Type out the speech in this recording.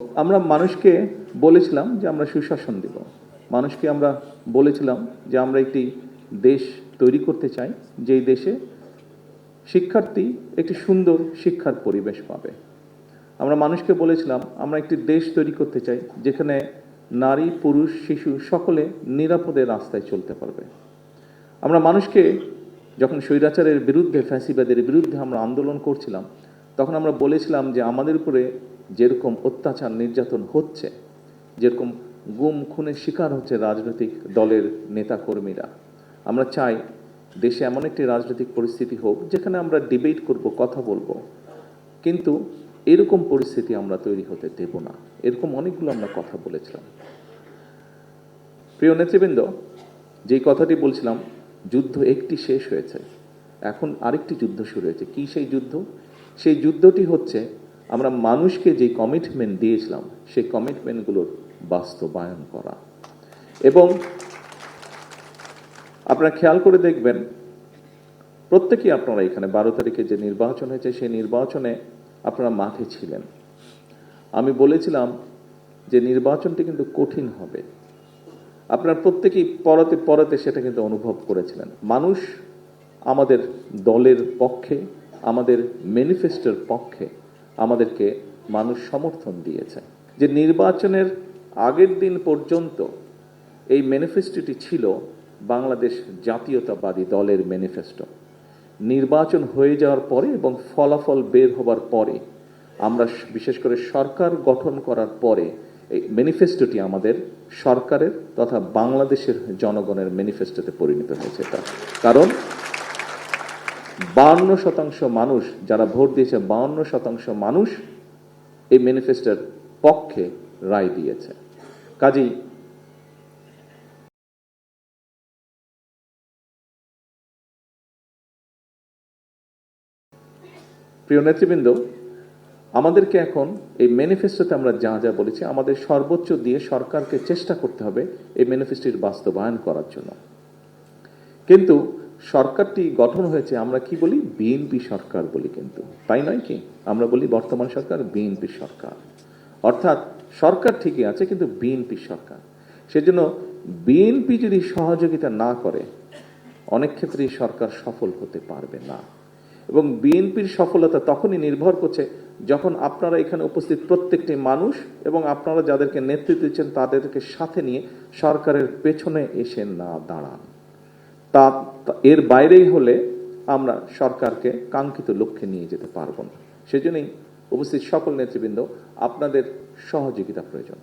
আমরা মানুষকে বলেছিলাম যে আমরা সুশাসন দেব, মানুষকে আমরা বলেছিলাম যে আমরা একটি দেশ তৈরি করতে চাই যেই দেশে শিক্ষার্থী একটি সুন্দর শিক্ষার পরিবেশ পাবে। আমরা মানুষকে বলেছিলাম আমরা একটি দেশ তৈরি করতে চাই যেখানে নারী পুরুষ শিশু সকলে নিরাপদে রাস্তায় চলতে পারবে। আমরা মানুষকে যখন স্বৈরাচারের বিরুদ্ধে ফ্যাসিবাদের বিরুদ্ধে আমরা আন্দোলন করছিলাম তখন আমরা বলেছিলাম যে আমাদের উপরে যেরকম অত্যাচার নির্যাতন হচ্ছে, যেরকম গুম খুনের শিকার হচ্ছে রাজনৈতিক দলের নেতাকর্মীরা, আমরা চাই দেশে এমন একটি রাজনৈতিক পরিস্থিতি হোক যেখানে আমরা ডিবেট করব, কথা বলবো, কিন্তু এরকম পরিস্থিতি আমরা তৈরি হতে দেব না। এরকম অনেকগুলো আমরা কথা বলেছিলাম। প্রিয় নেতৃবৃন্দ, যেই কথাটি বলছিলাম, যুদ্ধ একটি শেষ হয়েছে, এখন আরেকটি যুদ্ধ শুরু হয়েছে। কি সেই যুদ্ধ? সেই যুদ্ধটি হচ্ছে আমরা মানুষকে যে কমিটমেন্ট দিয়েছিলাম সেই কমিটমেন্টগুলোর বাস্তবায়ন করা। এবং আপনারা খেয়াল করে দেখবেন, প্রত্যেকেই আপনারা এখানে 12 তারিখে যে নির্বাচন হয়েছে সেই নির্বাচনে আপনারা মাঠে ছিলেন। আমি বলেছিলাম যে নির্বাচনটি কিন্তু কঠিন হবে। আপনারা প্রত্যেকেই পরতে পরতে সেটা কিন্তু অনুভব করেছিলেন। মানুষ আমাদের দলের পক্ষে, আমাদের ম্যানিফেস্টোর পক্ষে আমাদেরকে মানুষ সমর্থন দিয়েছে। যে নির্বাচনের আগের দিন পর্যন্ত এই ম্যানিফেস্টোটি ছিল বাংলাদেশ জাতীয়তাবাদী দলের ম্যানিফেস্টো। নির্বাচন হয়ে যাওয়ার পরে এবং ফলাফল বের হবার পরে, আমরা বিশেষ করে সরকার গঠন করার পরে এই ম্যানিফেস্টোটি আমাদের সরকারের তথা বাংলাদেশের জনগণের ম্যানিফেস্টোতে পরিণত হয়েছে। কারণ 52% মানুষ যারা ভোট দিয়েছে, 52% মানুষ এই ম্যানিফেস্টোর পক্ষে রায় দিয়েছে। কাজেই প্রিয় নেতৃবৃন্দ, আমাদেরকে এখন এই ম্যানিফেস্টোতে আমরা যা যা বলেছি আমাদের সর্বোচ্চ দিয়ে সরকারকে চেষ্টা করতে হবে এই ম্যানিফেস্টোর বাস্তবায়ন করার জন্য। কিন্তু সরকারটি গঠন হয়েছে, আমরা কি বলি, বিএনপি সরকার বলি, কিন্তু তাই নয় কি? আমরা বলি বর্তমান সরকার বিএনপি সরকার, অর্থাৎ সরকার ঠিকই আছে কিন্তু বিএনপি সরকার। সেজন্য বিএনপি যদি সহযোগিতা না করে অনেক ক্ষেত্রেই সরকার সফল হতে পারবে না। এবং বিএনপির সফলতা তখনই নির্ভর করছে যখন আপনারা এখানে উপস্থিত প্রত্যেকটি মানুষ এবং আপনারা যাদেরকে নেতৃত্ব দিচ্ছেন তাদেরকে সাথে নিয়ে সরকারের পেছনে এসে না দাঁড়ান। তা এর বাইরেই হলে আমরা সরকারকে কাঙ্ক্ষিত লক্ষ্যে নিয়ে যেতে পারবো না। সেজন্যই উপস্থিত সকল নেতৃবৃন্দ, আপনাদের সহযোগিতা প্রয়োজন।